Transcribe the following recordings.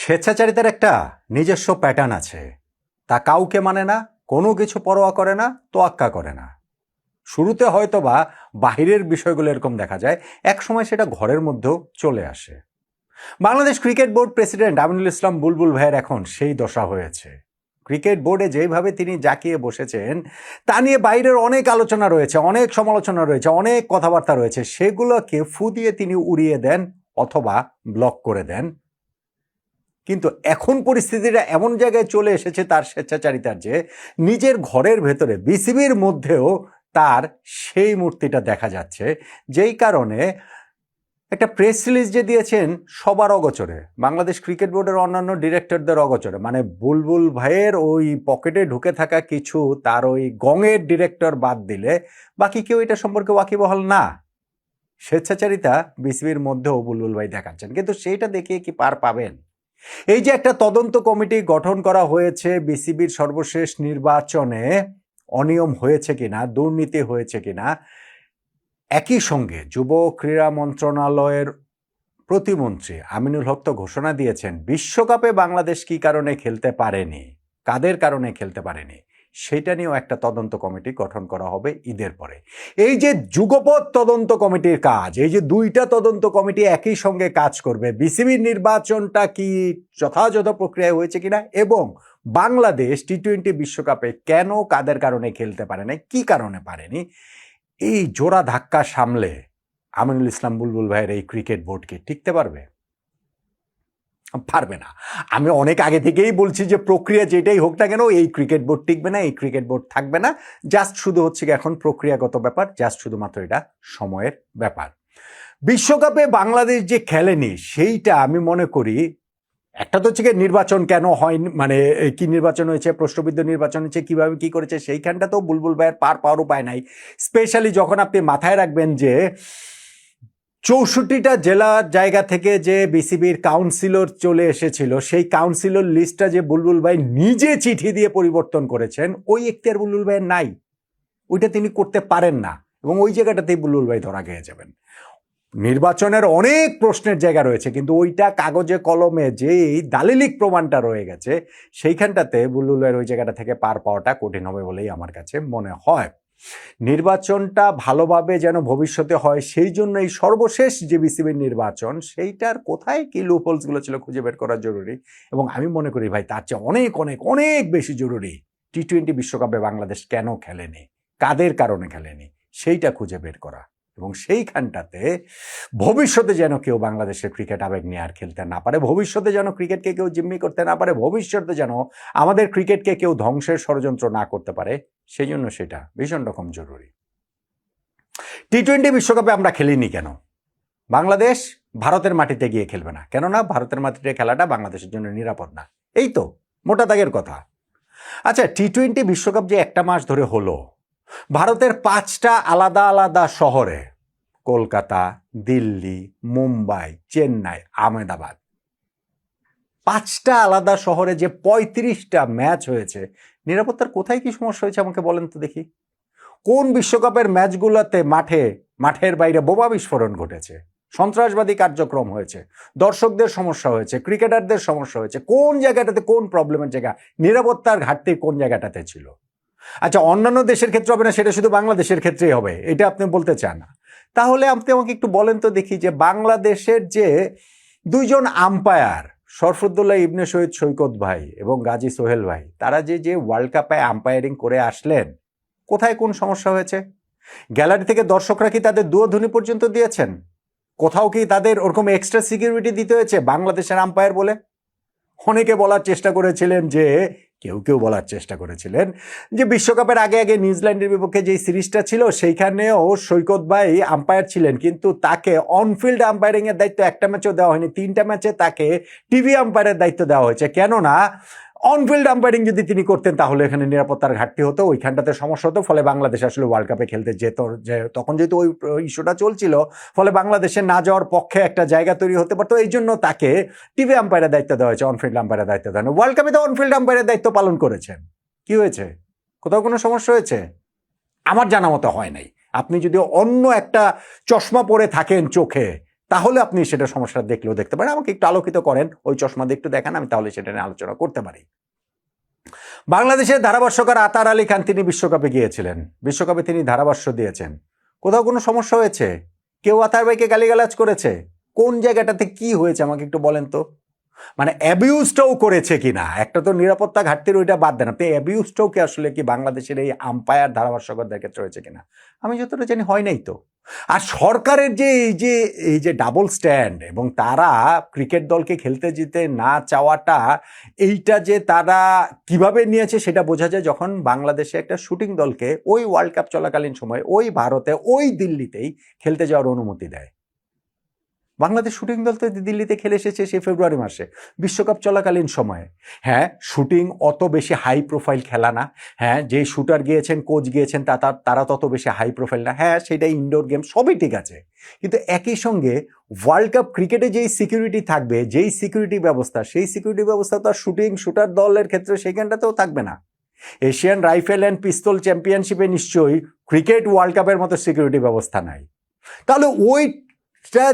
স্বেচ্ছাচারিতার একটা নিজস্ব প্যাটার্ন আছে। তা কাউকে মানে না, কোনো কিছু পরোয়া করে না, তোয়াক্কা করে না। শুরুতে হয়তো বা বাহিরের বিষয়গুলো এরকম দেখা যায়, এক সময় সেটা ঘরের মধ্যেও চলে আসে। Bangladesh cricket board president Aminul Islam Bulbul ভাইয়ের এখন সেই দশা হয়েছে। ক্রিকেট বোর্ডে যেভাবে তিনি জাঁকিয়ে বসেছেন তা নিয়ে বাইরের অনেক আলোচনা রয়েছে, অনেক সমালোচনা রয়েছে, অনেক কথাবার্তা রয়েছে। সেগুলোকে ফু দিয়ে তিনি উড়িয়ে দেন অথবা ব্লক করে দেন। কিন্তু এখন পরিস্থিতিটা এমন জায়গায় চলে এসেছে তার স্বেচ্ছাচারিতার, যে নিজের ঘরের ভেতরে বিসিবির মধ্যেও তার সেই মূর্তিটা দেখা যাচ্ছে। যেই কারণে একটা প্রেস রিলিজ যে দিয়েছেন সবার অগোচরে, বাংলাদেশ ক্রিকেট বোর্ডের অন্যান্য ডিরেক্টরদের অগোচরে, মানে বুলবুল ভাইয়ের ওই পকেটে ঢুকে থাকা কিছু তার ওই গঙের ডিরেক্টর বাদ দিলে বাকি কেউ এটা সম্পর্কে ওয়াকিবহাল না। স্বেচ্ছাচারিতা বিসিবির মধ্যেও বুলবুল ভাই দেখাচ্ছেন, কিন্তু সেইটা দেখিয়ে কি পার পাবেন? এই যে একটা তদন্ত কমিটি গঠন করা হয়েছে বিসিবির সর্বশেষ নির্বাচনে অনিয়ম হয়েছে কিনা, দুর্নীতি হয়েছে কিনা, একই সঙ্গে যুব ক্রীড়া মন্ত্রণালয়ের প্রতিমন্ত্রী আমিনুল হক তো ঘোষণা দিয়েছেন বিশ্বকাপে বাংলাদেশ কি কারণে খেলতে পারেনি, কাদের কারণে খেলতে পারেনি, সেটা নিয়েও একটা তদন্ত কমিটি গঠন করা হবে ঈদের পরে। এই যে যুগপৎ তদন্ত কমিটির কাজ, এই যে দুইটা তদন্ত কমিটি একই সঙ্গে কাজ করবে, বিসিবির নির্বাচনটা কি যথাযথ প্রক্রিয়ায় হয়েছে কিনা, এবং বাংলাদেশ টি-20 বিশ্বকাপে কেন কাদের কারণে খেলতে পারে না, কি কারণে পারেনি, এই জোড়া ধাক্কা সামলে আমিনুল ইসলাম বুলবুল ভাইয়ের এই ক্রিকেট বোর্ড কি টিকতে পারবে? পারবে না। আমি অনেক আগে থেকেই বলছি যে প্রক্রিয়া যেটাই হোক না কেন এই ক্রিকেট বোর্ড টিকবে না, এই ক্রিকেট বোর্ড থাকবে না। জাস্ট শুধু হচ্ছে কি এখন প্রক্রিয়াগত ব্যাপার, জাস্ট শুধুমাত্র এটা সময়ের ব্যাপার। বিশ্বকাপে বাংলাদেশ যে খেলেনি সেইটা আমি মনে করি, একটা তো হচ্ছে নির্বাচন কেন হয়নি, মানে কি নির্বাচন হয়েছে, প্রশ্নবিদ্ধ নির্বাচন হয়েছে, কিভাবে কি করেছে, সেইখানটা তো বুলবুল ভাইয়ের পার পাওয়ার উপায় নাই। স্পেশালি যখন আপনি মাথায় রাখবেন যে 64টা জেলার জায়গা থেকে যে বিসিবির কাউন্সিলর চলে এসেছিল, সেই কাউন্সিলর লিস্টটা যে বুলবুল ভাই নিজে চিঠি দিয়ে পরিবর্তন করেছেন, ওই এখতিয়ার বুলবুল ভাইয়ের নাই, ওইটা তিনি করতে পারেন না, এবং ওই জায়গাটাতেই বুলবুল ভাই ধরা খেয়ে যাবেন। নির্বাচনের অনেক প্রশ্নের জায়গা রয়েছে, কিন্তু ওইটা কাগজে কলমে যেই দালিলিক প্রমাণটা রয়ে গেছে, সেইখানটাতে বুলবুল ভাইয়ের ওই জায়গাটা থেকে পার পাওয়াটা কঠিন হবে বলেই আমার কাছে মনে হয়। নির্বাচনটা ভালোভাবে যেন ভবিষ্যতে হয়, সেই জন্য এই সর্বশেষ যে বিসিবির নির্বাচন, সেইটার কোথায় কি লুপহোলসগুলো ছিল খুঁজে বের করা জরুরি। এবং আমি মনে করি ভাই তার চেয়ে অনেক অনেক অনেক বেশি জরুরি টি-20 বিশ্বকাপে বাংলাদেশ কেন খেলেনি, কাদের কারণে খেলেনি, সেইটা খুঁজে বের করা। এবং সেইখানটাতে ভবিষ্যতে যেন কেউ বাংলাদেশের ক্রিকেট আবেগ নিয়ে আর খেলতে না পারে, ভবিষ্যতে যেন ক্রিকেটকে কেউ জিম্মি করতে না পারে, ভবিষ্যতে যেন আমাদের ক্রিকেটকে কেউ ধ্বংসের ষড়যন্ত্র না করতে পারে, সেই জন্য সেটা ভীষণ রকম জরুরি। টি-20 বিশ্বকাপে আমরা খেলিনি কেন? বাংলাদেশ ভারতের মাটিতে গিয়ে খেলবে না, কেননা ভারতের মাটিতে খেলাটা বাংলাদেশের জন্য নিরাপদ না। এই তো মোটা দাগের কথা। আচ্ছা, টি-20 বিশ্বকাপ যে একটা মাস ধরে হলো, ভারতের 5টা আলাদা আলাদা শহরে, কলকাতা, দিল্লি, মুম্বাই, চেন্নাই, আহমেদাবাদ, 5টা আলাদা শহরে যে 35টা ম্যাচ হয়েছে, নিরাপত্তার কোথায় কি সমস্যা হয়েছে আমাকে বলেন তো দেখি। কোন বিশ্বকাপের ম্যাচগুলোতে মাঠের বাইরে বোমা বিস্ফোরণ ঘটেছে, সন্ত্রাসবাদী কার্যক্রম হয়েছে, দর্শকদের সমস্যা হয়েছে, ক্রিকেটারদের সমস্যা হয়েছে, কোন জায়গাটাতে কোন প্রবলেমের জায়গা, নিরাপত্তার ঘাটতি কোন জায়গাটাতে ছিল? আচ্ছা, অন্যান্য দেশের ক্ষেত্রে হবে না, সেটা শুধু বাংলাদেশের ক্ষেত্রেই হবে, এটা আপনি বলতে চান না? তাহলে আপনি আমাকে একটু বলেন তো দেখি, যে বাংলাদেশের যে 2জন আম্পায়ার, শরফুদ্দৌল্লাহ ইবনে শহীদ সৈকত ভাই এবং গাজী সোহেল ভাই, তারা যে ওয়ার্ল্ড কাপে আম্পায়ারিং করে আসলেন, কোথায় কোন সমস্যা হয়েছে? গ্যালারি থেকে দর্শকরা কি তাদের দুয়োধ্বনি পর্যন্ত দিয়েছেন? কোথাও কি তাদের ওরকম এক্সট্রা সিকিউরিটি দিতে হয়েছে বাংলাদেশের আম্পায়ার বলে? অনেকে বলার চেষ্টা করেছিলেন যে, কেউ বলার চেষ্টা করেছিলেন যে বিশ্বকাপের আগে আগে নিউজিল্যান্ডের বিপক্ষে যে সিরিজটা ছিল সেইখানেও সৈকত ভাই আম্পায়ার ছিলেন, কিন্তু তাকে অনফিল্ড আম্পায়ারিং এর দায়িত্ব একটা ম্যাচও দেওয়া হয়নি, 3টা ম্যাচে তাকে টিভি আম্পায়ারের দায়িত্ব দেওয়া হয়েছে। কেননা অনফিল্ড আম্পায়ারিং যদি তিনি করতেন তাহলে এখানে নিরাপত্তার ঘাটতি হতো, ওইখানটাতে সমস্যা হতো, ফলে বাংলাদেশ আসলে ওয়ার্ল্ড কাপে খেলতে যেত, যে তখন যেহেতু ওই ইস্যুটা চলছিল, ফলে বাংলাদেশের না যাওয়ার পক্ষে একটা জায়গা তৈরি হতে পারতো। এই জন্য তাকে টিভি আম্পায়ারের দায়িত্ব দেওয়া হয়েছে, অনফিল্ড আম্পায়ারের দায়িত্ব দেওয়া হয়নি। ওয়ার্ল্ড কাপে তো অনফিল্ড আম্পায়ারের দায়িত্ব পালন করেছেন, কি হয়েছে? কোথাও কোনো সমস্যা হয়েছে? আমার জানা মতো হয় নাই। আপনি যদি অন্য একটা চশমা পরে থাকেন চোখে, তাহলে আপনি সেটা সমস্যা দেখলেও দেখতে পারেন। আমাকে একটু আলোকিত করেন, ওই চশমা দিয়ে একটু দেখান, আমি তাহলে সেটা নিয়ে আলোচনা করতে পারি। বাংলাদেশের ধারাভাষ্যকার আতার আলী খান তিনি বিশ্বকাপে গিয়েছিলেন, বিশ্বকাপে তিনি ধারাভাষ্য দিয়েছেন। কোথাও কোনো সমস্যা হয়েছে? কেউ আতার ভাইকে গালিগালাজ করেছে? কোন জায়গাটাতে কি হয়েছে আমাকে একটু বলেন তো। মানে অ্যাবিউজটাও করেছে কিনা, একটা তো নিরাপত্তা ঘাটতির ওইটা বাদ দেন, আপনি অ্যাবিউজটাও কি আসলে কি বাংলাদেশের এই আম্পায়ার ধারাভাষ্যকারদের ক্ষেত্রে হয়েছে কিনা? আমি যতটা জানি হয় নাই তো। আর সরকারের যে এই যে ডাবল স্ট্যান্ড এবং তারা ক্রিকেট দলকে খেলতে যেতে না চাওয়াটা, এইটা যে তারা কিভাবে নিয়েছে সেটা বোঝা যায় যখন বাংলাদেশে একটা শুটিং দলকে ওই ওয়ার্ল্ড কাপ চলাকালীন সময় ওই ভারতে ওই দিল্লিতেই খেলতে যাওয়ার অনুমতি দেয়। বাংলাদেশ শুটিং দল তো দিল্লিতে খেলে এসেছে সেই ফেব্রুয়ারি মাসে বিশ্বকাপ চলাকালীন সময়ে। হ্যাঁ, শুটিং অত বেশি হাই প্রোফাইল খেলা না। হ্যাঁ, যে শুটার গিয়েছেন, কোচ গিয়েছেন, তারা তত বেশি হাই প্রোফাইল না। হ্যাঁ, সেটা ইনডোর গেম, সবই ঠিক আছে। কিন্তু একই সঙ্গে ওয়ার্ল্ড কাপ ক্রিকেটে যেই সিকিউরিটি থাকবে, যেই সিকিউরিটি ব্যবস্থা, সেই সিকিউরিটি ব্যবস্থা তো আর শুটিং শুটার দলের ক্ষেত্রে সেইখানটাতেও থাকবে না। এশিয়ান রাইফেল অ্যান্ড পিস্তল চ্যাম্পিয়নশিপে নিশ্চয়ই ক্রিকেট ওয়ার্ল্ড কাপের মতো সিকিউরিটি ব্যবস্থা নাই। তাহলে ওই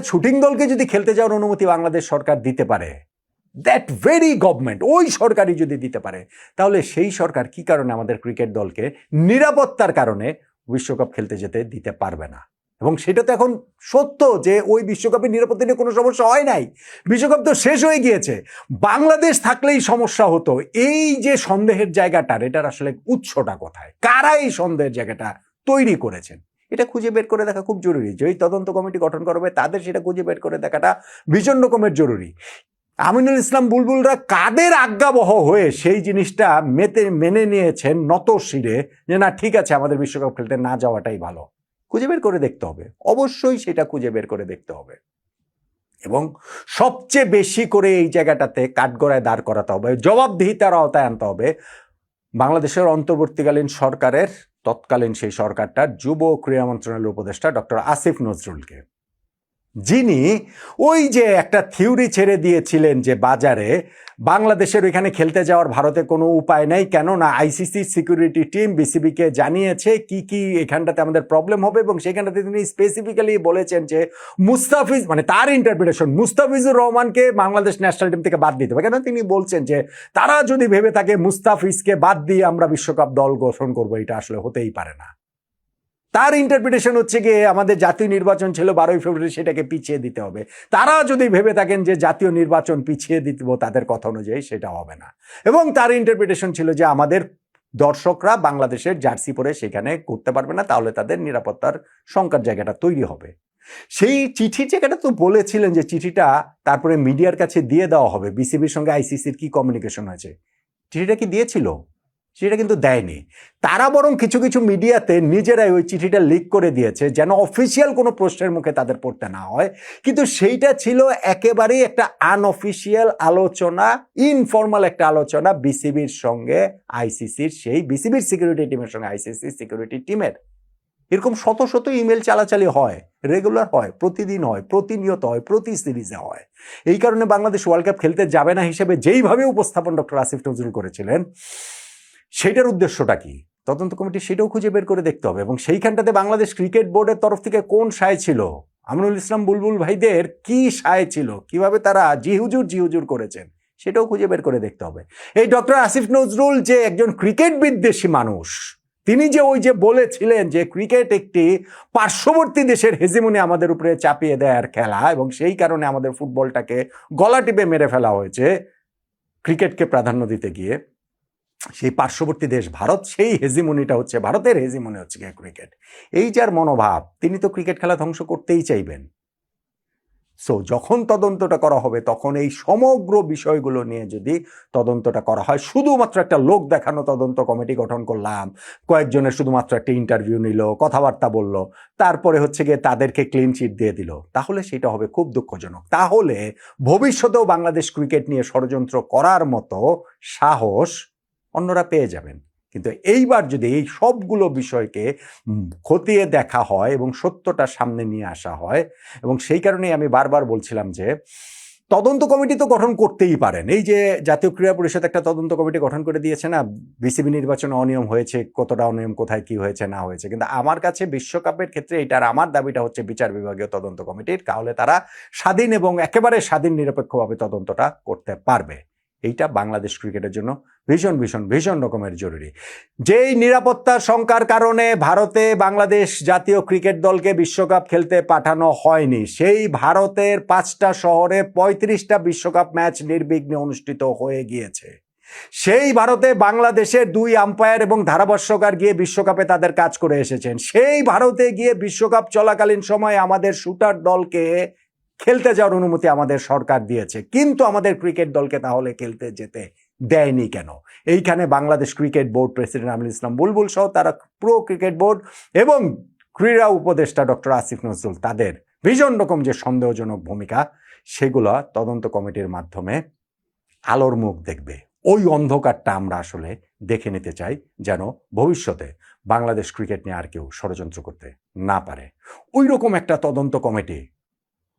শুটিং দলকে যদি খেলতে যাওয়ার অনুমতি বাংলাদেশ সরকার দিতে পারে, দ্যাট ভেরি গভর্নমেন্ট, ওই সরকারই যদি দিতে পারে, তাহলে সেই সরকার কি কারণে আমাদের ক্রিকেট দলকে নিরাপত্তার কারণে বিশ্বকাপ খেলতে যেতে দিতে পারবে না? এবং সেটা তো এখন সত্য যে ওই বিশ্বকাপের নিরাপত্তা নিয়ে কোনো সমস্যা হয় নাই, বিশ্বকাপ তো শেষ হয়ে গিয়েছে। বাংলাদেশ থাকলেই সমস্যা হতো। এই যে সন্দেহের জায়গাটার, এটার আসলে উৎসটা কোথায়, কারা এই সন্দেহের জায়গাটা তৈরি করেছেন, এটা খুঁজে বের করে দেখা খুব জরুরি। যেই তদন্ত কমিটি গঠন করবে তাদের সেটা খুঁজে বের করে দেখাটা ভীষণ রকমের জরুরি। আমিনুল ইসলাম বুলবুলরা কাদের আজ্ঞাবহ হয়ে সেই জিনিসটা মেনে নিয়েছেন নত শিরে, যে না ঠিক আছে আমাদের বিশ্বকাপ খেলতে না যাওয়াটাই ভালো, খুঁজে বের করে দেখতে হবে। অবশ্যই সেটা খুঁজে বের করে দেখতে হবে এবং সবচেয়ে বেশি করে এই জায়গাটাতে কাঠগড়ায় দাঁড় করাতে হবে, জবাবদিহিতার আওতায় আনতে হবে বাংলাদেশের অন্তর্বর্তীকালীন সরকারের, তৎকালীন সেই সরকারটার যুব ক্রীড়া মন্ত্রণালয়ের উপদেষ্টা ডক্টর আসিফ নজরুলকে, যিনি ওই যে একটা থিওরি ছেড়ে দিয়েছিলেন যে বাজারে বাংলাদেশের ওইখানে খেলতে যাওয়ার ভারতে কোনো উপায় নেই, কেননা আইসিসির সিকিউরিটি টিম বিসিবিকে জানিয়েছে কি কি এখানটাতে আমাদের প্রবলেম হবে, এবং সেখানটাতে তিনি স্পেসিফিক্যালি বলেছেন যে মুস্তাফিজ, মানে তার ইন্টারপ্রিটেশন, মুস্তাফিজুর রহমানকে বাংলাদেশ ন্যাশনাল টিম থেকে বাদ দিতে হবে। কেন তিনি বলছেন যে তারা যদি ভেবে থাকে মুস্তাফিজকে বাদ দিয়ে আমরা বিশ্বকাপ দল গঠন করবো, এটা আসলে হতেই পারে না। তার ইন্টারপ্রিটেশন হচ্ছে গিয়ে আমাদের জাতীয় নির্বাচন ছিল 12ই ফেব্রুয়ারি, সেটাকে পিছিয়ে দিতে হবে। তারা যদি ভেবে থাকেন যে জাতীয় নির্বাচন পিছিয়ে দিব তাদের কথা অনুযায়ী, সেটা হবে না। এবং তার ইন্টারপ্রিটেশন ছিল যে আমাদের দর্শকরা বাংলাদেশের জার্সি পরে সেখানে করতে পারবে না, তাহলে তাদের নিরাপত্তার শঙ্কার জায়গাটা তৈরি হবে। সেই চিঠির জায়গাটা তো বলেছিলেন যে চিঠিটা তারপরে মিডিয়ার কাছে দিয়ে দেওয়া হবে, বিসিবির সঙ্গে আইসিসির কি কমিউনিকেশন হয়েছে, চিঠিটা কি দিয়েছিল? সেটা কিন্তু দেয়নি। তারা বরং কিছু কিছু মিডিয়াতে নিজেরাই ওই চিঠিটা লিক করে দিয়েছে যেন অফিসিয়াল কোনো প্রশ্নের মুখে তাদের পড়তে না হয়। কিন্তু সেইটা ছিল একেবারেই একটা আনঅফিসিয়াল আলোচনা, ইনফর্মাল একটা আলোচনা বিসিবির সঙ্গে আইসিসির, সেই বিসিবির সিকিউরিটি টিমের সঙ্গে আইসিসির সিকিউরিটি টিমের। এরকম শত শত ইমেল চালাচালি হয়, রেগুলার হয়, প্রতিদিন হয়, প্রতিনিয়ত হয়, প্রতি সিরিজে হয়। এই কারণে বাংলাদেশ ওয়ার্ল্ড কাপ খেলতে যাবে না হিসেবে যেইভাবে উপস্থাপন ডক্টর আসিফ নজরুল করেছিলেন, সেটার উদ্দেশ্যটা কি তদন্ত কমিটি সেটাও খুঁজে বের করে দেখতে হবে। এবং সেইখানটাতে বাংলাদেশ ক্রিকেট বোর্ডের তরফ থেকে কোন সায় ছিল, আমিনুল ইসলাম বুলবুল ভাইদের কি সায় ছিল, কিভাবে তারা জি হুজুর করেছেন, সেটাও খুঁজে বের করে দেখতে হবে। এই ডক্টর আসিফ নজরুল যে একজন ক্রিকেট বিদ্বেষী মানুষ, তিনি যে ওই যে বলেছিলেন যে ক্রিকেট একটি পার্শ্ববর্তী দেশের হেজিমনি আমাদের উপরে চাপিয়ে দেওয়ার খেলা, এবং সেই কারণে আমাদের ফুটবলটাকে গলা টিপে মেরে ফেলা হয়েছে ক্রিকেটকে প্রাধান্য দিতে গিয়ে। সেই পার্শ্ববর্তী দেশ ভারত, সেই হেজিমনিটা হচ্ছে ভারতের হেজিমনি হচ্ছে ক্রিকেট। এই যার মনোভাব, তিনি তো ক্রিকেট খেলা ধ্বংস করতেই চাইবেন। সো যখন তদন্তটা করা হবে তখন এই সমগ্র বিষয়গুলো নিয়ে যদি তদন্তটা করা হয়, শুধুমাত্র একটা লোক দেখানো তদন্ত কমিটি গঠন করলাম, কয়েকজনের শুধুমাত্র একটা ইন্টারভিউ নিল, কথাবার্তা বলল, তারপরে হচ্ছে গিয়ে তাদেরকে ক্লিন চিট দিয়ে দিল, তাহলে সেটা হবে খুব দুঃখজনক। তাহলে ভবিষ্যতেও বাংলাদেশ ক্রিকেট নিয়ে ষড়যন্ত্র করার মতো সাহস অন্যরা পেয়ে যাবেন। কিন্তু এইবার যদি এই সবগুলো বিষয়কে খতিয়ে দেখা হয় এবং সত্যটা সামনে নিয়ে আসা হয়, এবং সেই কারণেই আমি বারবার বলছিলাম যে তদন্ত কমিটি তো গঠন করতেই পারেন। এই যে জাতীয় ক্রীড়া পরিষদ একটা তদন্ত কমিটি গঠন করে দিয়েছে না, বিসিবি নির্বাচনে অনিয়ম হয়েছে, কতটা অনিয়ম, কোথায় কি হয়েছে না হয়েছে। কিন্তু আমার কাছে বিশ্বকাপের ক্ষেত্রে এটার আমার দাবিটা হচ্ছে বিচার বিভাগীয় তদন্ত কমিটির, তাহলে তারা স্বাধীন এবং একেবারে স্বাধীন নিরপেক্ষভাবে তদন্তটা করতে পারবে। এইটা বাংলাদেশ ক্রিকেটের জন্য ভীষণ ভীষণ ভীষণ রকমের জরুরি। যেই নিরাপত্তার শঙ্কার কারণে ভারতে বাংলাদেশ জাতীয় ক্রিকেট দলকে বিশ্বকাপ খেলতে পাঠানো হয়নি, সেই ভারতের 5টা শহরে 35টা বিশ্বকাপ ম্যাচ নির্বিঘ্নে অনুষ্ঠিত হয়ে গিয়েছে। সেই ভারতে বাংলাদেশের 2 আম্পায়ার এবং ধারাভাষ্যকার গিয়ে বিশ্বকাপে তাদের কাজ করে এসেছেন। সেই ভারতে গিয়ে বিশ্বকাপ চলাকালীন সময়ে আমাদের শুটার দলকে খেলতে যাওয়ার অনুমতি আমাদের সরকার দিয়েছে, কিন্তু আমাদের ক্রিকেট দলকে তাহলে খেলতে যেতে দেয়নি কেন? এইখানে Bangladesh cricket board president Aminul Islam Bulbul সহ তারা প্রো ক্রিকেট বোর্ড এবং ক্রীড়া উপদেষ্টা ডক্টর আসিফ নজরুল, তাদের ভীষণ রকম যে সন্দেহজনক ভূমিকা, সেগুলো তদন্ত কমিটির মাধ্যমে আলোর মুখ দেখবে। ওই অন্ধকারটা আমরা আসলে দেখে নিতে চাই, যেন ভবিষ্যতে বাংলাদেশ ক্রিকেট নিয়ে আর কেউ ষড়যন্ত্র করতে না পারে। ওই রকম একটা তদন্ত কমিটি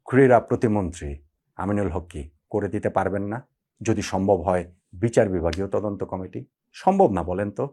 ক্রীড়া প্রতিমন্ত্রী আমিনুল হক কি করে দিতে পারবেন না? যদি সম্ভব হয় বিচার বিভাগীয় তদন্ত কমিটি, সম্ভব না বলেন তো?